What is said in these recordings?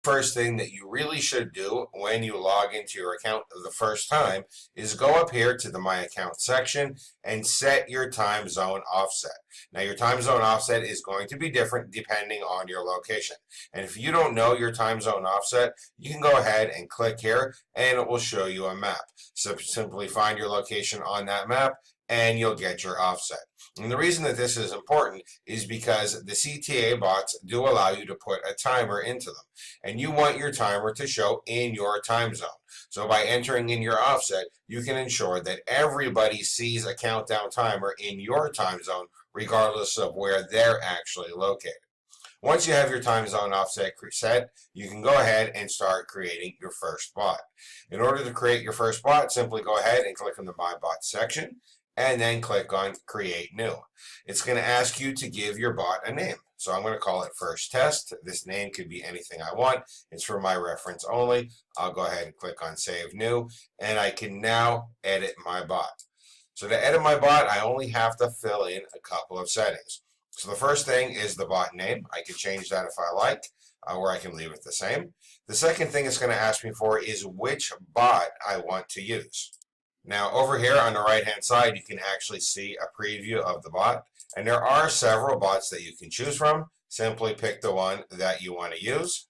First thing that you really should do when you log into your account the first time is go up here to the My Account section and set your time zone offset. Now your time zone offset is going to be different depending on your location. And if you don't know your time zone offset, you can go ahead and click here and it will show you a map. So simply find your location on that map and you'll get your offset. And the reason that this is important is because the CTA bots do allow you to put a timer into them. And you want your timer to show in your time zone. So by entering in your offset, you can ensure that everybody sees a countdown timer in your time zone, regardless of where they're actually located. Once you have your time zone offset set, you can go ahead and start creating your first bot. In order to create your first bot, simply go ahead and click on the My Bot section, and then click on Create New. It's going to ask you to give your bot a name. So I'm going to call it First Test. This name could be anything I want. It's for my reference only. I'll go ahead and click on Save New, and I can now edit my bot. So to edit my bot, I only have to fill in a couple of settings. So the first thing is the bot name. I can change that if I like, or I can leave it the same. The second thing it's going to ask me for is which bot I want to use. Now over here on the right hand side, you can actually see a preview of the bot, and there are several bots that you can choose from. Simply pick the one that you want to use,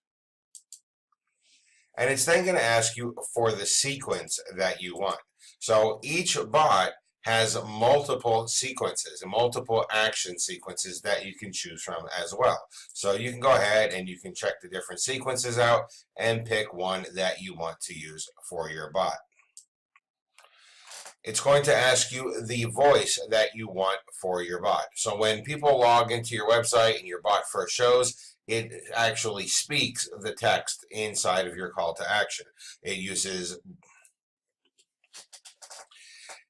and it's then going to ask you for the sequence that you want. So each bot has multiple sequences and multiple action sequences that you can choose from as well. So you can go ahead and you can check the different sequences out and pick one that you want to use for your bot. It's going to ask you the voice that you want for your bot. So when people log into your website and your bot first shows, it actually speaks the text inside of your call to action.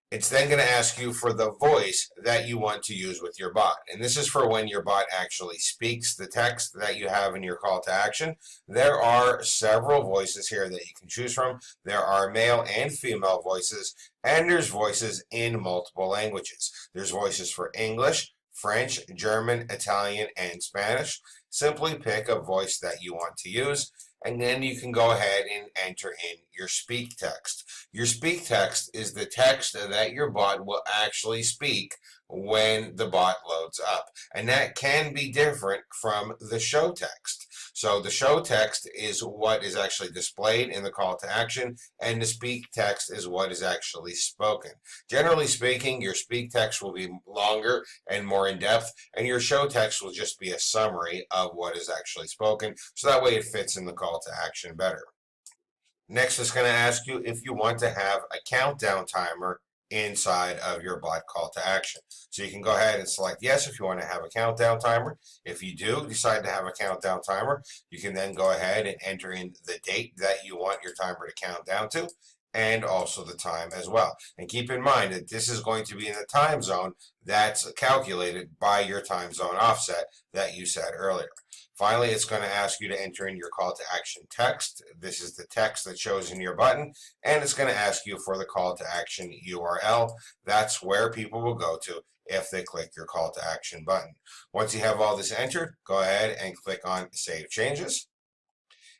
It's then going to ask you for the voice that you want to use with your bot. And this is for when your bot actually speaks the text that you have in your call to action. There are several voices here that you can choose from. There are male and female voices, and there's voices in multiple languages. There's voices for English, French, German, Italian, and Spanish. Simply pick a voice that you want to use, and then you can go ahead and enter in your speak text. Your speak text is the text that your bot will actually speak when the bot loads up. And that can be different from the show text. So the show text is what is actually displayed in the call to action, and the speak text is what is actually spoken. Generally speaking, your speak text will be longer and more in depth, and your show text will just be a summary of what is actually spoken, so that way it fits in the call to action better. Next, it's going to ask you if you want to have a countdown timer inside of your bot call to action. So you can go ahead and select yes if you want to have a countdown timer. If you do decide to have a countdown timer, you can then go ahead and enter in the date that you want your timer to count down to, and also the time as well. And keep in mind that this is going to be in the time zone that's calculated by your time zone offset that you set earlier. Finally, it's going to ask you to enter in your call to action text. This is the text that shows in your button, and it's going to ask you for the call to action URL. That's where people will go to if they click your call to action button. Once you have all this entered, go ahead and click on Save Changes,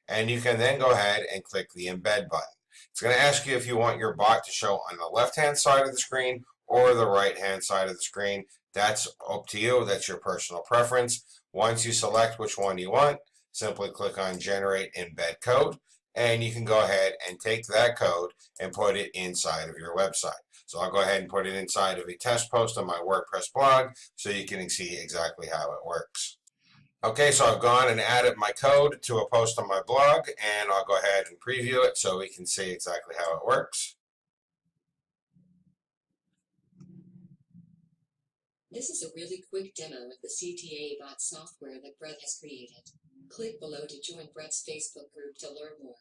and you can then go ahead and click the Embed button. It's going to ask you if you want your bot to show on the left-hand side of the screen or the right-hand side of the screen. That's up to you. That's your personal preference. Once you select which one you want, simply click on Generate Embed Code, and you can go ahead and take that code and put it inside of your website. So I'll go ahead and put it inside of a test post on my WordPress blog so you can see exactly how it works. Okay, so I've gone and added my code to a post on my blog, and I'll go ahead and preview it so we can see exactly how it works. This is a really quick demo of the CTA bot software that Brett has created. Click below to join Brett's Facebook group to learn more.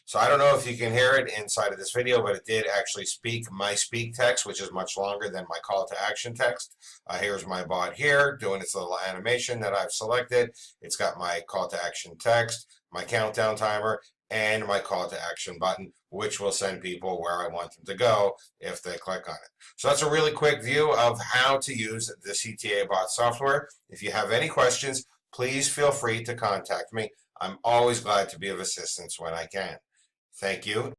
So I don't know if you can hear it inside of this video, but it did actually speak my speak text, which is much longer than my call to action text. Here's my bot here doing its little animation that I've selected. It's got my call to action text, my countdown timer, and my call to action button, which will send people where I want them to go if they click on it. So that's a really quick view of how to use the CTA bot software. If you have any questions, please feel free to contact me. I'm always glad to be of assistance when I can. Thank you.